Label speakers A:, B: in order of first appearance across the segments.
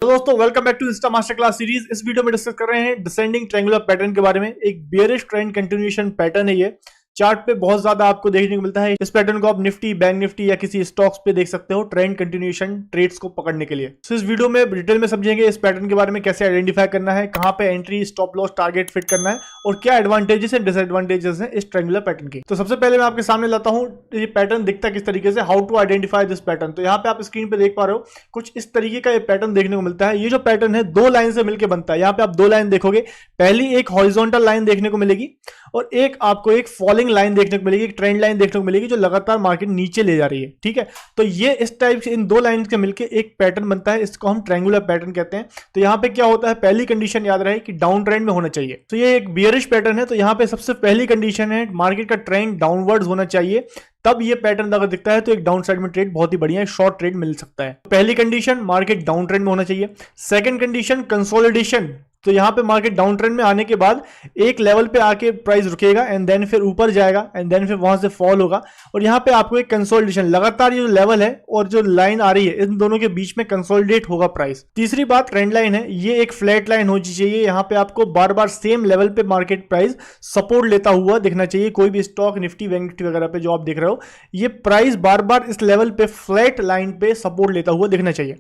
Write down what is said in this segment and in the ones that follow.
A: तो दोस्तों welcome back to Insta Master Class series. इस वीडियो में डिस्कस कर रहे हैं डिसेंडिंग ट्रायंगुलर पैटर्न के बारे में। एक बेयरिश ट्रेंड कंटिन्यूएशन पैटर्न है ये। चार्ट पे बहुत ज्यादा आपको देखने को मिलता है। इस पैटर्न को आप निफ्टी, बैंक निफ्टी या किसी स्टॉक्स पे देख सकते हो ट्रेंड कंटिन्यूएशन ट्रेड्स को पकड़ने के लिए। तो इस वीडियो में डिटेल में समझेंगे इस पैटर्न के बारे में, कैसे आइडेंटिफाई करना है, कहां पे entry, stop loss, target fit करना है और क्या एडवांटेजेस एंड डिसएडवांटेजेस हैं इस ट्रायंगुलर पैटर्न की। तो सबसे पहले मैं आपके सामने लाता हूं ये पैटर्न दिखता किस तरीके से, how to identify this pattern. तो यहाँ पे आप स्क्रीन पे देख पा रहे हो कुछ इस तरीके का ये पैटर्न देखने को मिलता है। ये जो पैटर्न है दो लाइन से मिलकर बनता है। यहाँ पे आप दो लाइन देखोगे, पहली एक हॉरिजॉन्टल लाइन देखने को मिलेगी और एक आपको एक फॉलिंग लाइन देखने को मिलेगी, एक ट्रेंड लाइन देखने को मिलेगी जो लगातार मार्केट नीचे ले जा रही है। ठीक है, तो ये इस टाइप से इन दो लाइन के मिलकर एक पैटर्न बनता है, इसको हम ट्रायंगुलर पैटर्न कहते हैं। तो यहाँ पे क्या होता है, पहली कंडीशन याद रहे कि डाउन ट्रेंड में होना चाहिए। तो ये एक बियरिश पैटर्न है, तो यहाँ पे सबसे पहली कंडीशन है मार्केट का ट्रेंड डाउनवर्ड्स होना चाहिए, तब ये पैटर्न अगर दिखता है तो एक डाउन साइड में ट्रेड बहुत ही बढ़िया शॉर्ट ट्रेड मिल सकता है। पहली कंडीशन मार्केट डाउन ट्रेंड में होना चाहिए। सेकंड कंडीशन कंसोलिडेशन, तो यहां पे मार्केट डाउन ट्रेंड में आने के बाद एक लेवल पे आके प्राइस रुकेगा एंड देन फिर ऊपर जाएगा एंड देन फिर वहां से फॉल होगा और यहां पे आपको एक कंसोलिडेशन, लगातार ये जो लेवल है और जो लाइन आ रही है इन दोनों के बीच में कंसोलिडेट होगा प्राइस। तीसरी बात ट्रेंड लाइन है, ये एक फ्लैट लाइन होनी चाहिए। यहां पे आपको बार बार सेम लेवल पे मार्केट प्राइस सपोर्ट लेता हुआ दिखना चाहिए। कोई भी स्टॉक, निफ्टी, बैंक निफ्टी वगैरह पे जो आप देख रहे हो, ये प्राइस बार बार इस लेवल पे फ्लैट लाइन पे सपोर्ट लेता हुआ दिखना चाहिए।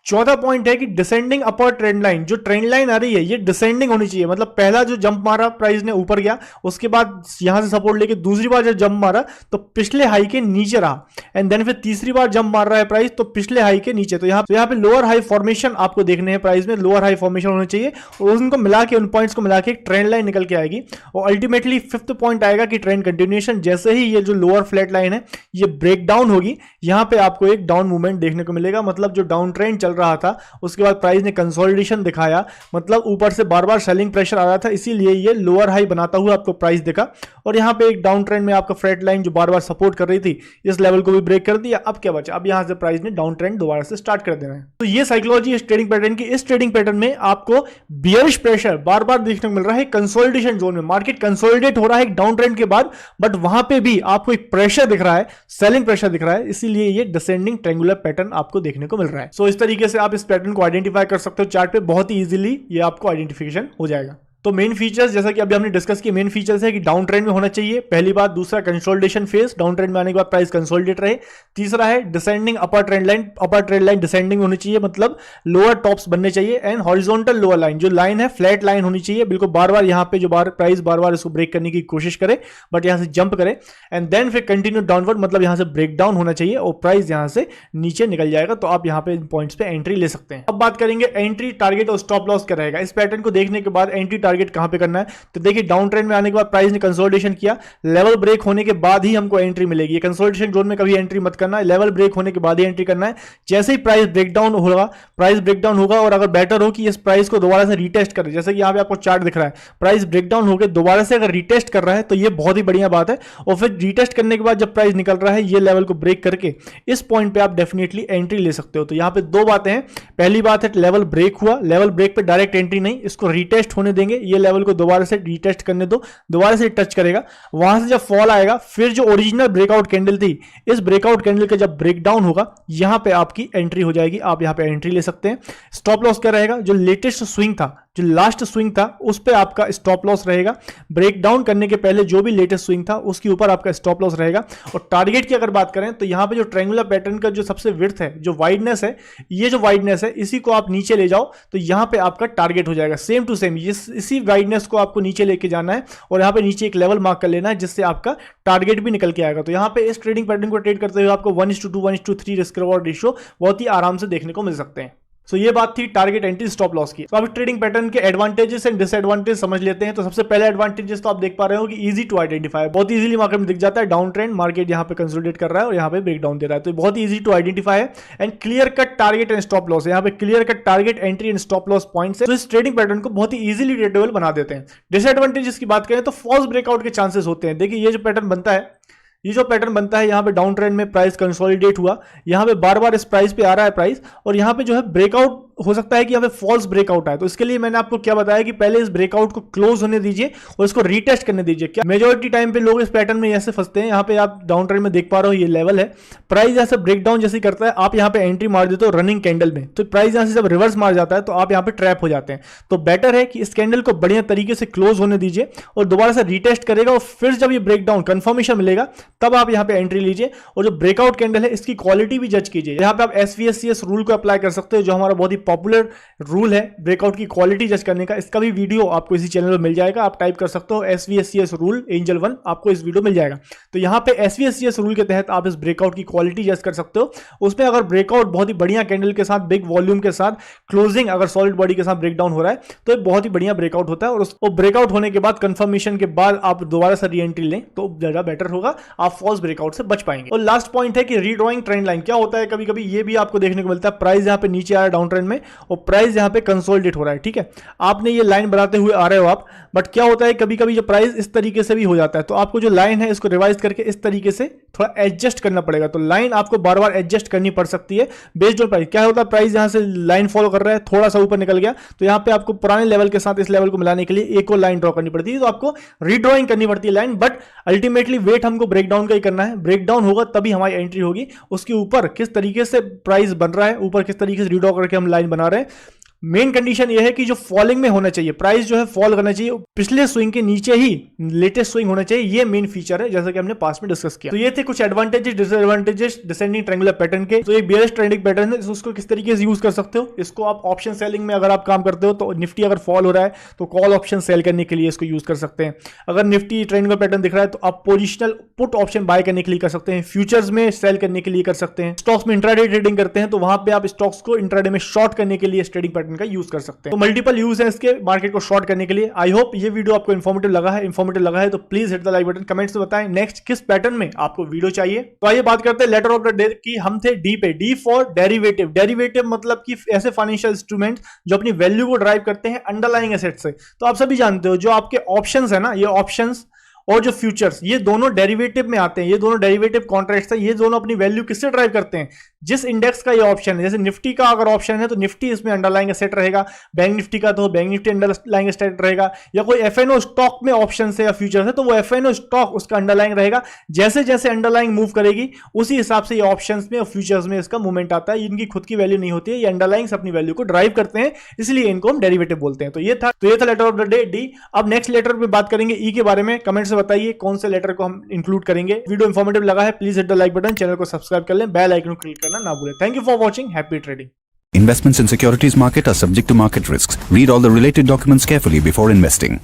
A: चौथा पॉइंट है कि डिसेंडिंग अपर ट्रेंड लाइन, जो ट्रेंड लाइन आ रही है ये डिसेंडिंग होनी चाहिए। मतलब पहला जो जंप मारा प्राइस ने ऊपर गया, उसके बाद यहां से सपोर्ट लेके दूसरी बार जब जंप मारा तो पिछले हाई के नीचे रहा एंड देन फिर तीसरी बार जंप मार रहा है प्राइस तो पिछले हाई के नीचे। तो यहाँ पे लोअर हाई फॉर्मेशन आपको देखने हैं, प्राइस में लोअर हाई फॉर्मेशन होना चाहिए और उनको मिला के, उन पॉइंट्स को मिला के एक ट्रेंड लाइन निकल के आएगी और अल्टीमेटली फिफ्थ पॉइंट आएगा कि ट्रेंड कंटिन्यूएशन। जैसे ही ये जो लोअर फ्लैट लाइन है ये ब्रेक डाउन होगी, यहां पे आपको एक डाउन मूवमेंट देखने को मिलेगा। मतलब जो डाउन ट्रेंड चल रहा था उसके बाद प्राइस ने कंसोलिडेशन दिखाया, मतलब ऊपर से बार बार सेलिंग प्रेशर आ रहा था, इसीलिए ये लोअर हाई बनाता हुआ आपको प्राइस दिखा और यहां पे एक डाउन ट्रेंड में आपका फ्लैट लाइन जो बार बार सपोर्ट कर रही थी इस लेवल को भी ब्रेक कर दिया। अब क्या बचा, अब यहां से प्राइस ने डाउन ट्रेंड दोबारा से स्टार्ट कर देना है। तो ये साइकोलॉजी इस ट्रेडिंग पैटर्न की। इस ट्रेडिंग पैटर्न में आपको बियरिश प्रेशर बार बार देखने को मिल रहा है कंसोलिडेशन जोन में। मार्केट कंसोलिडेट हो रहा है एक डाउन ट्रेंड के बाद, बट वहां पे भी आपको एक प्रेशर दिख रहा है, सेलिंग प्रेशर दिख रहा है, इसीलिए ये डिसेंडिंग ट्रायंगुलर पैटर्न आपको देखने को मिल रहा है। सो इस तरीके से आप इस पैटर्न को आइडेंटिफाई कर सकते हो चार्ट पे, बहुत ही इजीली ये आपको आइडेंटिफिकेशन हो जाएगा। तो मेन फीचर्स जैसा कि अभी हमने डिस्कस किया, मेन फीचर्स है कि डाउन ट्रेंड में होना चाहिए, पहली बात। दूसरा कंसोलिडेशन फेज, डाउन ट्रेंड में आने के बाद प्राइस कंसोलिडेट रहे। तीसरा है डिसेंडिंग अपर ट्रेंड लाइन डिसेंडिंग होनी चाहिए, मतलब लोअर टॉप्स बनने चाहिए। एंड हॉरिजॉन्टल लोअर लाइन, जो लाइन है फ्लैट लाइन होनी चाहिए, बिल्कुल बार बार यहाँ पे जो प्राइस बार बार इसको ब्रेक करने की कोशिश करे बट यहाँ से जंप करे एंड देन फिर कंटिन्यू डाउनवर्ड, मतलब यहाँ से ब्रेक डाउन होना चाहिए और प्राइस यहाँ से नीचे निकल जाएगा। तो आप यहाँ पे इन पॉइंट्स पे एंट्री ले सकते हैं। अब बात करेंगे एंट्री, टारगेट और स्टॉप लॉस क्या रहेगा। इस पैटर्न को देखने के बाद एंट्री टारगेट कहां पे करना है, तो देखिए डाउन ट्रेंड में आने के बाद प्राइस ने कंसोलिडेशन किया, लेवल ब्रेक होने के बाद ही हमको एंट्री मिलेगी। कंसोलिडेशन जोन में कभी एंट्री मत करना है, लेवल ब्रेक होने के बाद ही एंट्री करना है। जैसे ही प्राइस ब्रेकडाउन होगा और अगर बेटर हो कि इस प्राइस को दोबारा से रीटेस्ट करे, जैसे कि यहां पे आपको चार्ट दिख रहा है, प्राइस ब्रेकडाउन हो गया दोबारा से अगर रीटेस्ट कर रहा है तो ये बहुत ही बढ़िया बात है। और फिर रीटेस्ट करने के बाद जब प्राइस निकल रहा है ये लेवल को ब्रेक करके, इस पॉइंट पे आप डेफिनेटली एंट्री ले सकते हो। तो यहां पे दो बातें हैं, पहली बात है लेवल ब्रेक हुआ, लेवल ब्रेक पे डायरेक्ट एंट्री नहीं, इसको रीटेस्ट होने देंगे, ये लेवल को दोबारा से रीटेस्ट करने दो, दोबारा से टच करेगा, वहां से जब फॉल आएगा फिर जो ओरिजिनल ब्रेकआउट कैंडल थी, इस ब्रेकआउट कैंडल का जब ब्रेकडाउन होगा यहां पे आपकी एंट्री हो जाएगी, आप यहां पे एंट्री ले सकते हैं। स्टॉप लॉस क्या रहेगा, जो लेटेस्ट स्विंग था, जो लास्ट स्विंग था उस पे आपका स्टॉप लॉस रहेगा। ब्रेकडाउन करने के पहले जो भी लेटेस्ट स्विंग था उसके ऊपर आपका स्टॉप लॉस रहेगा। और टारगेट की अगर बात करें तो यहां पे जो ट्रायंगुलर पैटर्न का जो सबसे विड्थ है, जो वाइडनेस है, ये जो वाइडनेस है इसी को आप नीचे ले जाओ तो यहां पे आपका टारगेट हो जाएगा सेम टू सेम। इसी वाइडनेस को आपको नीचे लेके जाना है और यहां पे नीचे एक लेवल मार्क कर लेना है जिससे आपका टारगेट भी निकल के आएगा। तो यहां पे इस ट्रेडिंग पैटर्न को ट्रेड करते हुए आपको 1:2 1:3 रिस्क रिवॉर्ड रेशियो बहुत ही आराम से देखने को मिल सकते हैं। सो ये बात थी टारगेट, एंट्री, स्टॉप लॉस की। तो अब ट्रेडिंग पैटर्न के एडवांटेजेस एंड डिसएडवांटेज समझ लेते हैं। तो सबसे पहले एडवांटेजेस तो आप देख पा रहे हो कि इजी टू आइडेंटिफाई, बहुत इजीली मार्केट में दिख जाता है डाउन ट्रेंड, मार्केट यहां पे कंसोलिडेट कर रहा है और यहां पे ब्रेक डाउन दे रहा है, तो बहुत इजी टू आइडेंटिफाई है। And clear cut target and stop loss, यहां पे clear cut target, entry and stop loss points है, तो इस ट्रेडिंग पैटर्न को बहुत ही इजीली ट्रेडेबल बना देते हैं। डिसएडवांटेजेस की बात करें तो फॉल्स ब्रेकआउट के चांसेस होते हैं। देखिए ये जो पैटर्न बनता है ये जो पैटर्न बनता है यहाँ पे डाउन ट्रेंड में प्राइस कंसोलिडेट हुआ, यहाँ पे बार बार इस प्राइस पे आ रहा है प्राइस, और यहाँ पे जो है ब्रेकआउट हो सकता है कि यहाँ पे फॉल्स ब्रेकआउट आए। तो इसके लिए मैंने आपको क्या बताया कि पहले इस ब्रेकआउट को क्लोज होने दीजिए और इसको रीटेस्ट करने दीजिए। क्या मेजॉरिटी टाइम पे लोग इस पैटर्न में ऐसे फंसते हैं, यहाँ पे आप डाउन ट्रेंड में देख पा रहे हो ये लेवल है, प्राइस ऐसे ब्रेकडाउन जैसे करता है, आप यहाँ पे एंट्री मार देते हो रनिंग कैंडल में, तो प्राइस यहाँ से जब रिवर्स मार जाता है तो आप यहाँ पे ट्रैप हो जाते हैं। तो बेटर है कि इस कैंडल को बढ़िया तरीके से क्लोज होने दीजिए और दोबारा से रीटेस्ट करेगा और फिर जब ये ब्रेकडाउन कंफर्मेशन मिलेगा तब आप यहाँ पे एंट्री लीजिए। और जो ब्रेकआउट कैंडल है इसकी क्वालिटी भी जज कीजिए। यहाँ पे आप SVSCS रूल को अप्लाई कर सकते हो, जो हमारा बहुत ही पॉपुलर रूल है ब्रेकआउट की क्वालिटी जज करने का। इसका भी वीडियो आपको इसी चैनल पर मिल जाएगा, आप टाइप कर सकते हो SVSCS रूल एंजल 1, आपको इस वीडियो मिल जाएगा। तो यहाँ पे SVSCS रूल के तहत आप इस ब्रेकआउट की क्वालिटी जज कर सकते हो। उसमें अगर ब्रेकआउट बहुत ही बढ़िया कैंडल के साथ, बिग वॉल्यूम के साथ, क्लोजिंग अगर सॉलिड बॉडी के साथ ब्रेकडाउन हो रहा है तो एक बहुत ही बढ़िया ब्रेकआउट होता है, और उसको ब्रेकआउट होने के बाद कंफर्मेशन के बाद आप दोबारा से री एंट्री लें तो ज्यादा बेटर होगा, आप फॉल्स ब्रेकआउट से बच पाएंगे। और लास्ट पॉइंट है कि रीड्रॉइंग ट्रेंड लाइन। क्या होता है कभी कभी ये भी आपको देखने को मिलता है, प्राइस यहाँ पे नीचे आ रहा है डाउन ट्रेंड में और प्राइस यहाँ पे कंसोलिडेट हो रहा है, ठीक है, आपने ये लाइन बनाते हुए आ रहे हो आप, बट क्या होता है कभी कभी जो प्राइस इस तरीके से भी हो जाता है, तो आपको जो लाइन है इसको रिवाइज करके इस तरीके से थोड़ा एडजस्ट करना पड़ेगा। तो लाइन आपको बार बार एडजस्ट करनी पड़ सकती है बेस्ड ऑन प्राइस। क्या होता है प्राइस यहां से लाइन फॉलो कर रहा है, थोड़ा सा ऊपर निकल गया, तो यहां पे आपको पुराने लेवल के साथ इस लेवल को मिलाने के लिए एक और लाइन ड्रॉ करनी पड़ती है, तो आपको रीड्रॉइंग करनी पड़ती है लाइन। बट अल्टीमेटली वेट हमको ब्रेकडाउन का ही करना है, ब्रेकडाउन होगा तभी हमारी एंट्री होगी। उसके ऊपर किस तरीके से प्राइस बन रहा है, ऊपर किस तरीके से रीड्रॉ करके हम लाइन बना रहे हैं, मेन कंडीशन यह है कि जो फॉलिंग में होना चाहिए, प्राइस जो है फॉल करना चाहिए, पिछले स्विंग के नीचे ही लेटेस्ट स्विंग होना चाहिए, ये मेन फीचर है जैसा कि हमने पास में डिस्कस किया। तो ये थे कुछ advantages disadvantages descending triangular pattern के। तो एक बेयरिश ट्रेंडिंग पैटर्न है, उसको किस तरीके से यूज कर सकते हो, इसको आप ऑप्शन सेलिंग में अगर आप काम करते हो तो निफ्टी अगर फॉल हो रहा है तो कॉल ऑप्शन सेल करने के लिए इसको यूज कर सकते हैं। अगर निफ्टी ट्रायंगुलर पैटर्न दिख रहा है तो आप पोजिशनल पुट ऑप्शन बाय करने के लिए कर सकते हैं, फ्यूचर्स में सेल करने के लिए कर सकते हैं, स्टॉक्स में इंट्राडे ट्रेडिंग करते हैं तो वहां पे आप स्टॉक्स को इंट्राडे में शॉर्ट करने के लिए ट्रेडिंग पैटर्न का यूज कर सकते हैं। तो मल्टीपल यूज है इसके मार्केट को शॉर्ट करने के लिए। आई होप ये वीडियो आपको इन्फॉर्मेटिव लगा है तो please hit the like button, comments में बताएं नेक्स्ट किस पैटर्न में आपको वीडियो चाहिए। तो आइए बात करते हैं लेटर ऑफ द डे की। हम थे डी पे, डी फॉर डेरिवेटिव। डेरिवेटिव मतलब कि ऐसे फाइनेंशियल इंस्ट्रूमेंट जो अपनी वैल्यू को ड्राइव करते हैं अंडरलाइंग एसेट से। तो आप सभी जानते हो जो आपके ऑप्शंस है ना, ये ऑप्शंस और जो फ्यूचर्स, ये दोनों डेरिवेटिव में आते हैं, ये दोनों डेरिवेटिव कॉन्ट्रैक्ट्स हैं, ये दोनों अपनी वैल्यू किससे ड्राइव करते हैं, जिस इंडेक्स का ये ऑप्शन है। जैसे निफ्टी का अगर ऑप्शन है तो निफ्टी इसमें अंडरलाइंग एसेट रहेगा, बैंक निफ्टी का तो बैंक निफ्टी अंडरलाइंग एसेट रहेगा, या कोई एफएनओ स्टॉक में ऑप्शन है या फ्यूचर्स है तो वो एफएनओ स्टॉक उसका अंडरलाइंग रहेगा। जैसे जैसे अंडरलाइंग मूव करेगी उसी हिसाब से ये ऑप्शंस में और फ्यूचर्स में इसका मूवमेंट आता है। इनकी खुद की वैल्यू नहीं होती है, ये अंडरलाइंग अपनी वैल्यू को ड्राइव करते हैं, इसलिए इनको हम डेरिवेटिव बोलते हैं। तो ये था letter of the day D. अब नेक्स्ट लेटर पे बात करेंगे ई के बारे में। कमेंट से बताइए कौन से लेटर को हम इंक्लूड करेंगे। वीडियो इंफॉर्मेटिव लगा है please hit the like button, channel को सब्सक्राइब कर लें, बेल आइकन को क्लिक करना ना भूलें। Thank you for watching. Happy trading.
B: Investments in securities market are subject to market risks. Read all the related documents carefully before investing.